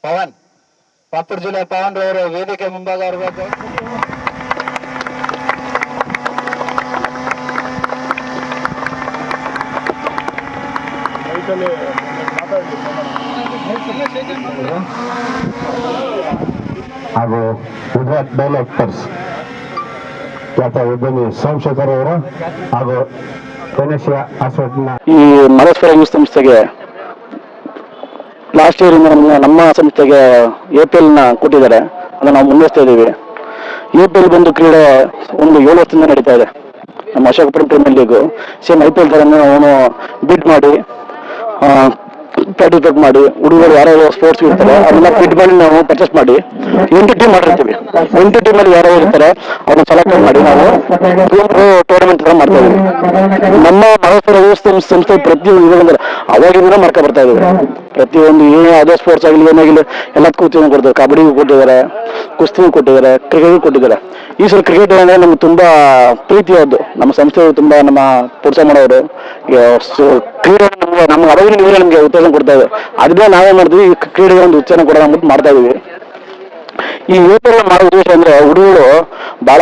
ಪವನ್ ಪಾಪೂರ್ ಜಿಲ್ಲೆ ಪವನ್ ರವರು ವೇದಿಕೆ ಮುಂಭಾಗ ಇರಬೇಕು. ಹಾಗೂ ಗುಜರಾತ್ ಡೈಲೆಕ್ಟರ್ಸ್ ಖ್ಯಾತ ಉದ್ಯಮಿ ಸೋಮಶೇಖರ್ ಅವರು ಹಾಗೂ ಗಣೇಶ ಹಾಸ್ಪಿಟಲ್ನ ಈ ಮರಸ್ಪರ ಯೂಸ್ ಸಂಸ್ಥೆಗೆ ಲಾಸ್ಟ್ ಇಯರ್ ನಮ್ಮ ಸಂಸ್ಥೆಗೆ APL ಕೊಟ್ಟಿದ್ದಾರೆ. ಅದನ್ನು ನಾವು ಮುನ್ನಡೆಸ್ತಾ ಇದ್ದೀವಿ. APL ಬಂದು ಕ್ರೀಡೆ ಒಂದು 7 ವರ್ಷದಿಂದ ನಡೀತಾ ಇದೆ. ನಮ್ಮ Ashokapuram premier league same IPL ಥರನೇ ಅವನು ಬಿಡ್ ಮಾಡಿ ಪಾರ್ಟಿಸಿಪೇಟ್ ಮಾಡಿ ಹುಡುಗರು ಯಾರ್ಯಾರು ಸ್ಪೋರ್ಟ್ಸ್ ಇರ್ತಾರೆ ಅದನ್ನ ಬಿಡ್ ಮಾಡಿ ನಾವು ಪರ್ಚೇಸ್ ಮಾಡಿ 8 ಟೀಮ್ ಮಾಡಿರ್ತೀವಿ. 8 ಟೀಮಲ್ಲಿ ಯಾರ್ಯಾರು ಇರ್ತಾರೆ ಅವ್ರನ್ನ ಸೆಲೆಕ್ಟ್ ಮಾಡಿ ನಾವು ಟೂರ್ನಮೆಂಟ್ ತರ ಮಾಡ್ತಾ ಇದೀವಿ. ನಮ್ಮ ಮಹೇಶ್ವರ ಸಂಸ್ಥೆ ಪ್ರತಿಯೊಂದು ಅಂದ್ರೆ ಅವಾಗಿಂದ ಮಾಡ್ಕೊ ಬರ್ತಾ ಇದೀವಿ. ಪ್ರತಿಯೊಂದು ಯಾವುದೇ ಸ್ಪೋರ್ಟ್ಸ್ ಆಗಲಿ ಏನಾಗಲಿ ಎಲ್ಲದಕ್ಕೂ ಉತ್ತೇಜನ ಕೊಡ್ತಾರೆ. ಕಬಡ್ಡಿಗೂ ಕೊಟ್ಟಿದ್ದಾರೆ, ಕುಸ್ತಿಗೂ ಕೊಟ್ಟಿದ್ದಾರೆ, ಕ್ರಿಕೆಟ್ಗೂ ಕೊಟ್ಟಿದ್ದಾರೆ. ಈ ಸಲ ಕ್ರಿಕೆಟ್ ಅಂದರೆ ನಮ್ಗೆ ತುಂಬಾ ಪ್ರೀತಿಯಾದ್ದು. ನಮ್ಮ ಸಂಸ್ಥೆ ತುಂಬಾ ನಮ್ಮ ಪ್ರೋತ್ಸಾಹ ಮಾಡೋರು ಕ್ರೀಡೆ ನಮ್ಗೆ ಅವಾಗಿನ ನೀವೇ ನಮಗೆ ಉತ್ತೇಜನ ಕೊಡ್ತಾ ಇದೆ. ಅದನ್ನ ನಾವೇ ಮಾಡಿದ್ವಿ, ಈ ಕ್ರೀಡೆಗೆ ಒಂದು ಉತ್ತೇಜನ ಕೊಡೋಣ ಅಂದ್ಬಿಟ್ಟು ಮಾಡ್ತಾ ಇದೀವಿ. ಈ ಯೂತ್ ಮಾಡೋ ಉದ್ದೇಶ ಅಂದ್ರೆ ಹುಡುಗರು ಬಹಳ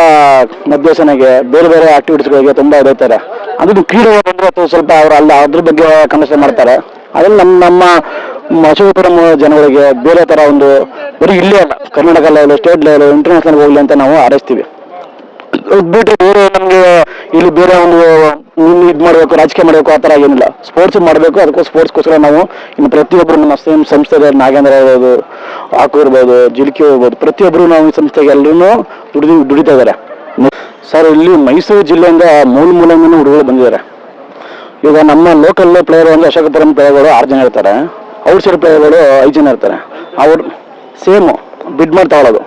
ಮಧ್ಯಸನಿಗೆ ಬೇರೆ ಬೇರೆ ಆಕ್ಟಿವಿಟೀಸ್ಗಳಿಗೆ ತುಂಬಾ ಇರ್ತಾರೆ. ಅದು ಕ್ರೀಡೆ ಅಂದ್ರೆ ಸ್ವಲ್ಪ ಅವರು ಅಲ್ಲ ಅದ್ರ ಬಗ್ಗೆ ಕನ್ವರ್ಸೇಷನ್ ಮಾಡ್ತಾರೆ. ಅದನ್ನ ನಮ್ಮ ಅಶೋಕಪುರಂ ಜನಗಳಿಗೆ ಬೇರೆ ತರ ಒಂದು ಬರೀ ಇಲ್ಲೇ ಅಲ್ಲ, Karnataka level, state level, international ಹೋಗ್ಲಿ ಅಂತ ನಾವು ಹಾರೈಸ್ತೀವಿ. ಬಿಟ್ಟರೆ ಬೇರೆ ನಮಗೆ ಇಲ್ಲಿ ಬೇರೆ ಒಂದು ಇದು ಮಾಡಬೇಕು, ರಾಜಕೀಯ ಮಾಡಬೇಕು ಆ ಥರ ಏನಿಲ್ಲ. ಸ್ಪೋರ್ಟ್ಸ್ ಮಾಡಬೇಕು, ಅದಕ್ಕೂ ಸ್ಪೋರ್ಟ್ಸ್ಗೋಸ್ಕರ ನಾವು ಇನ್ನು ಪ್ರತಿಯೊಬ್ಬರು ನಮ್ಮ ಸಂಸ್ಥೆಗೆ ನಾಗೇಂದ್ರ ಇರ್ಬೋದು, ಆಕು ಇರ್ಬೋದು, ಜಿಲ್ಕಿ ಇರ್ಬೋದು, ಪ್ರತಿಯೊಬ್ಬರು ನಾವು ಈ ಸಂಸ್ಥೆಗೆ ಎಲ್ಲರೂ ದುಡಿತಾ ಇದ್ದಾರೆ. ಸರ್, ಇಲ್ಲಿ ಮೈಸೂರು ಜಿಲ್ಲೆಯಿಂದ ಮೂಲೆಯಿಂದ ಹುಡುಗರು ಬಂದಿದ್ದಾರೆ. ಈಗ ನಮ್ಮ ಲೋಕಲ್ ಪ್ಲೇಯರ್ ಅಂದರೆ ಅಶೋಕಪುರಂ ಪ್ಲೇಯರ್ಗಳು 6 ಜನ ಇರ್ತಾರೆ. ಔಟ್ಸೈಡ್ ಪ್ಲೇಯರ್ಗಳು 5 ಜನ ಇರ್ತಾರೆ. ಅವ್ರು ಸೇಮು ಬಿಡ್ ಮಾಡಿ ತಗೊಳ್ಳೋದು.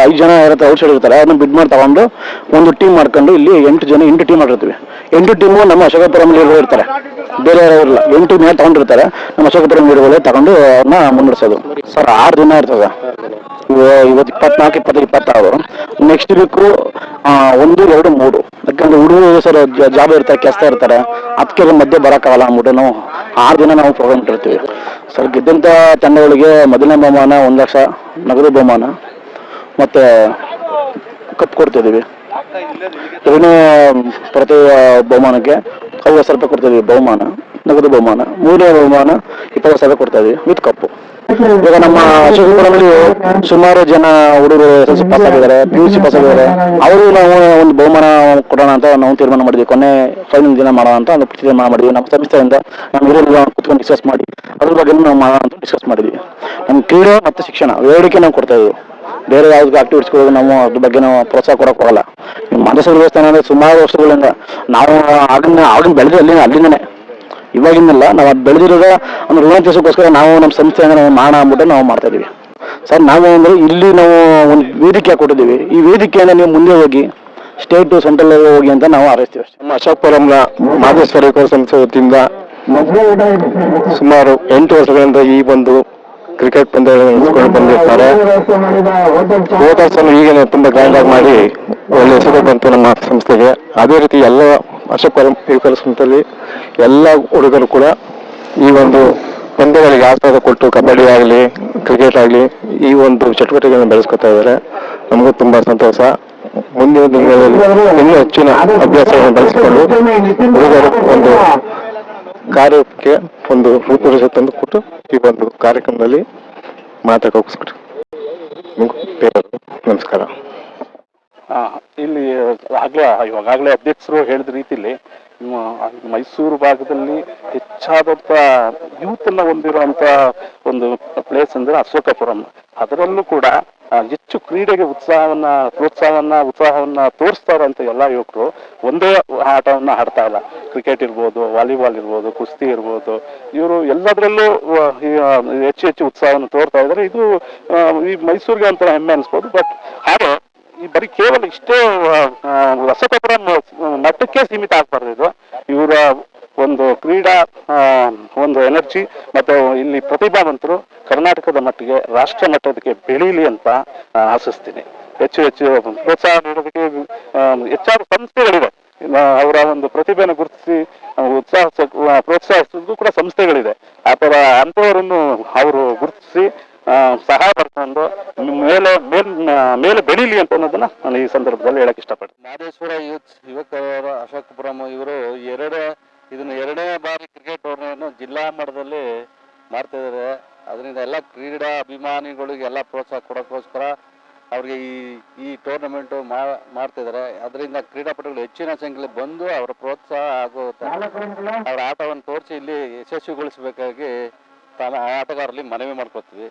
5 ಜನ ಇರುತ್ತೆ, ಔಟ್ಸೈಡ್ ಇರ್ತಾರೆ. ಅದನ್ನ ಬಿಡ್ ಮಾಡಿ ತಗೊಂಡು ಒಂದು ಟೀಮ್ ಮಾಡ್ಕೊಂಡು ಇಲ್ಲಿ 8 ಟೀಮ್ ಮಾಡಿರ್ತೀವಿ. 8 ಟೀಮು ನಮ್ಮ ಅಶೋಕಪುರಂ ಲೀಡರ್ಗಳು ಇರ್ತಾರೆ, ಬೇರೆ ಯಾರು ಇರಲ್ಲ. 8 ಮೇಲೆ ತಗೊಂಡಿರ್ತಾರೆ. ನಮ್ಮ ಅಶೋಕಪುರಂ ಲೀಡರ್ಗಳು ತಗೊಂಡು ಅವ್ರನ್ನ ಮುನ್ನಡೆಸೋದು. ಸರ್, 6 ದಿನ ಇರ್ತದೆ. ಇವತ್ತು 24, 25, 26. Next week 1, 2, 3. ಯಾಕಂದ್ರೆ ಹುಡುಗರು ಸರ್ ಜಾಬ್ ಇರ್ತಾರೆ, ಕೆಲಸ ಇರ್ತಾರೆ, ಅದಕ್ಕೆಲ್ಲ ಮಧ್ಯೆ ಬರೋಕ್ಕಾಗಲ್ಲ ಅಂದ್ಬಿಟ್ಟು ನಾವು 6 ದಿನ ನಾವು ಪ್ರೋಗ್ರಾಮ್ ಇಟ್ಟಿರ್ತೀವಿ. ಸರ್, ಗೆದ್ದಂಥ ತಂಡಗಳಿಗೆ ಮೊದಲನೇ ಬಹುಮಾನ 1 ಲಕ್ಷ ನಗದು ಬಹುಮಾನ ಮತ್ತೆ ಕಪ್ ಕೊಡ್ತಿದ್ದೀವಿ. ಎರಡನೇ ಪ್ರತಿ ಬಹುಮಾನಕ್ಕೆ 50,000 ರೂಪಾಯಿ ಕೊಡ್ತಿದ್ದೀವಿ ಬಹುಮಾನ, ನಗದು ಬಹುಮಾನ. 3ನೇ ಬಹುಮಾನ 20,000 ಕೊಡ್ತಾ ಇದೀವಿ ವಿತ್ ಕಪ್ಪು. ಈಗ ನಮ್ಮ ಅಶೋಕಪುರದಲ್ಲಿ ಸುಮಾರು ಜನ ಹುಡುಗರು SSLC ಪಾಸ್ ಆಗಿದ್ದಾರೆ, PUC ಪಾಸ್ ಆಗಿದ್ದಾರೆ. ಅವರು ನಾವು ಒಂದು ಬಹುಮಾನ ಕೊಡೋಣ ಅಂತ ನಾವು ತೀರ್ಮಾನ ಮಾಡಿದ್ವಿ. ಕೊನೆ ಫೈನಲ್ ದಿನ ಮಾಡೋಣ ಅಂತ ಒಂದು ತೀರ್ಮಾನ ಮಾಡಿದ್ವಿ. ನಮ್ಮ ಸಂಸ್ಥೆಯಿಂದ ನಮ್ಮ ಹಿರಿಯರು ಕುತ್ಕೊಂಡು ಡಿಸ್ಕಸ್ ಮಾಡಿ ಅದ್ರ ಬಗ್ಗೆ ನಾವು ಮಾಡೋಣ ಅಂತ ಡಿಸ್ಕಸ್ ಮಾಡಿದ್ವಿ. ನಮ್ಮ ಕ್ರೀಡೆ ಮತ್ತು ಶಿಕ್ಷಣ ಎರಡಕ್ಕೆ ನಾವು ಕೊಡ್ತಾ ಇದ್ವಿ. ಬೇರೆ ಯಾವ್ದು ಆಕ್ಟಿವಿಟೀಸ್ಗಳಿಗೆ ನಾವು ಅದ್ರ ಬಗ್ಗೆ ನಾವು ಪ್ರೋತ್ಸಾಹ ಕೊಡೋಕೆ ಹೋಗಲ್ಲ. ಮಾನಸ ದೇವಸ್ಥಾನ ಅಂದರೆ ಸುಮಾರು ವರ್ಷಗಳಿಂದ ನಾವು ಆಗಿನ ಬೆಳೆದು ಅಲ್ಲಿಂದನೇ ಇವಾಗಿಂದಲ್ಲ, ನಾವು ಅದು ಬೆಳೆದಿರೋದ ಒಂದು ಋಣ ತೀರ್ಸೋಕ್ಕೋಸ್ಕರ ನಾವು ನಮ್ಮ ಸಂಸ್ಥೆಯಿಂದ ನಾವು ಮಾಡೋಣ ಅಂದ್ಬಿಟ್ಟು ನಾವು ಮಾಡ್ತಾ ಇದೀವಿ. ಸರ್, ನಾವು ಅಂದರೆ ಇಲ್ಲಿ ನಾವು ಒಂದು ವೇದಿಕೆ ಕೊಟ್ಟಿದ್ದೀವಿ. ಈ ವೇದಿಕೆಯಿಂದ ನೀವು ಮುಂದೆ ಹೋಗಿ ಸ್ಟೇಟು ಸೆಂಟ್ರಲ್ ಹೋಗಿ ಅಂತ ನಾವು ಹಾರೈಸ್ತೀವಿ ಅಷ್ಟೇ. ನಮ್ಮ ಅಶೋಕಪುರಂನ ಮಾದೇಶ್ವರ ಸಂಸ್ಥೆ ವತಿಯಿಂದ ಸುಮಾರು 8 ವರ್ಷಗಳಿಂದ ಈ ಒಂದು ಕ್ರಿಕೆಟ್ ಪಂದ್ಯ ನಡೆಸಿಕೊಂಡು ಬಂದಿರ್ತಾರೆ. ಹೋದ ವರ್ಷ ಈಗೇನೆ ತುಂಬಾ ಗ್ರ್ಯಾಂಡ್ ಆಗಿ ಮಾಡಿ ಒಳ್ಳೆ ಹೆಸರು ಬಂತು ನಮ್ಮ ಸಂಸ್ಥೆಗೆ. ಅದೇ ರೀತಿ ಎಲ್ಲ ಅಶೋಕಪುರಂ ಯುವಕರ ಸಂಸ್ಥೆಯಲ್ಲಿ ಎಲ್ಲ ಹುಡುಗರು ಕೂಡ ಈ ಒಂದು ಪಂದ್ಯಗಳಿಗೆ ಆಸ್ಪದ ಕೊಟ್ಟು ಕಬಡ್ಡಿ ಆಗಲಿ, ಕ್ರಿಕೆಟ್ ಆಗಲಿ ಈ ಒಂದು ಚಟುವಟಿಕೆಗಳನ್ನು ಬೆಳೆಸ್ಕೊತಾ ಇದ್ದಾರೆ. ನಮಗೂ ತುಂಬಾ ಸಂತೋಷ. ಮುಂದಿನ ದಿನಗಳಲ್ಲಿ ಇನ್ನೂ ಹೆಚ್ಚಿನ ಅಭ್ಯಾಸಗಳನ್ನು ಬೆಳೆಸಿಕೊಂಡು ಹುಡುಗರು ಒಂದು ಕಾರ್ಯಕ್ಕೆ ಒಂದು ರೂಪುರೇಷೆ ತಂದು ಕೊಟ್ಟು ಈ ಒಂದು ಕಾರ್ಯಕ್ರಮದಲ್ಲಿ ಮಾತಾಡೋಸ್ಕರ ನಮಸ್ಕಾರ. ಇಲ್ಲಿ ಇವಾಗಲೇ ಅಧ್ಯಕ್ಷರು ಹೇಳಿದ ರೀತಿಯಲ್ಲಿ ಮೈಸೂರು ಭಾಗದಲ್ಲಿ ಹೆಚ್ಚಾದಂತ ಯೂತ್ ಅನ್ನ ಹೊಂದಿರುವಂತ ಒಂದು ಪ್ಲೇಸ್ ಅಂದ್ರೆ ಅಶೋಕಪುರಂ. ಅದರಲ್ಲೂ ಕೂಡ ಹೆಚ್ಚು ಕ್ರೀಡೆಗೆ ಉತ್ಸಾಹವನ್ನ ತೋರಿಸ್ತಾರೆ ಅಂತ ಎಲ್ಲ ಯುವಕರು ಒಂದೇ ಆಟವನ್ನ ಆಡ್ತಾ ಇಲ್ಲ. ಕ್ರಿಕೆಟ್ ಇರ್ಬೋದು, ವಾಲಿಬಾಲ್ ಇರ್ಬೋದು, ಕುಸ್ತಿ ಇರ್ಬೋದು, ಇವರು ಎಲ್ಲದರಲ್ಲೂ ಹೆಚ್ಚು ಉತ್ಸಾಹವನ್ನು ತೋರ್ತಾ ಇದ್ದಾರೆ. ಇದು ಈ ಮೈಸೂರಿಗೆ ಅಂತ ಹೆಮ್ಮೆ ಅನಿಸ್ಬೋದು. ಬಟ್ ಹಾಗೆ ಈ ಬರೀ ಕೇವಲ ಇಷ್ಟೇ ಅಶೋಕಪುರಂ ಮಟ್ಟಕ್ಕೆ ಸೀಮಿತ ಆಗ್ಬಾರ್ದು. ಇದು ಇವರ ಒಂದು ಕ್ರೀಡಾ ಒಂದು ಎನರ್ಜಿ ಮತ್ತೆ ಇಲ್ಲಿ ಪ್ರತಿಭಾವಂತರು ಕರ್ನಾಟಕದ ಮಟ್ಟಿಗೆ ರಾಷ್ಟ್ರ ಮಟ್ಟಕ್ಕೆ ಬೆಳೀಲಿ ಅಂತ ಆಶಿಸ್ತೀನಿ. ಹೆಚ್ಚು ಪ್ರೋತ್ಸಾಹ ನೀಡೋದಕ್ಕೆ ಹೆಚ್ಚಾದ ಸಂಸ್ಥೆಗಳಿದೆ. ಅವರ ಒಂದು ಪ್ರತಿಭೆಯನ್ನು ಗುರುತಿಸಿ ಪ್ರೋತ್ಸಾಹಿಸೋದಕ್ಕೂ ಕೂಡ ಸಂಸ್ಥೆಗಳಿದೆ. ಆ ಥರ ಅಂಥವರನ್ನು ಅವರು ಗುರುತಿಸಿ ಸಹಾಯ ಪಡ್ಕೊಂಡು ಮೇಲೆ ಬೆಳೀಲಿ ಅಂತ ಅನ್ನೋದನ್ನ ನಾನು ಈ ಸಂದರ್ಭದಲ್ಲಿ ಹೇಳಕ್ ಇಷ್ಟಪಡ್ತೀನಿ. ಮಾದೇಶ್ವರ ಯುವಕರ ಅಶೋಕಪುರಂ ಇವರು ಎರಡನೇ ಬಾರಿ ಕ್ರಿಕೆಟ್ ಟೂರ್ನಿಯನ್ನು ಜಿಲ್ಲಾ ಮಟ್ಟದಲ್ಲಿ ಮಾಡ್ತಿದ್ದಾರೆ. ಅದರಿಂದ ಎಲ್ಲ ಕ್ರೀಡಾ ಅಭಿಮಾನಿಗಳಿಗೆ ಎಲ್ಲ ಪ್ರೋತ್ಸಾಹ ಕೊಡೋಕ್ಕೋಸ್ಕರ ಅವ್ರಿಗೆ ಈ ಟೂರ್ನಮೆಂಟು ಮಾಡ್ತಿದ್ದಾರೆ. ಅದರಿಂದ ಕ್ರೀಡಾಪಟುಗಳು ಹೆಚ್ಚಿನ ಸಂಖ್ಯೆಯಲ್ಲಿ ಬಂದು ಅವರ ಪ್ರೋತ್ಸಾಹ ಹಾಗೂ ಅವರ ಆಟವನ್ನು ತೋರಿಸಿ ಇಲ್ಲಿ ಯಶಸ್ವಿಗೊಳಿಸಬೇಕಾಗಿ ಆಟಗಾರರಲ್ಲಿ ಮನವಿ ಮಾಡ್ಕೊತೀವಿ.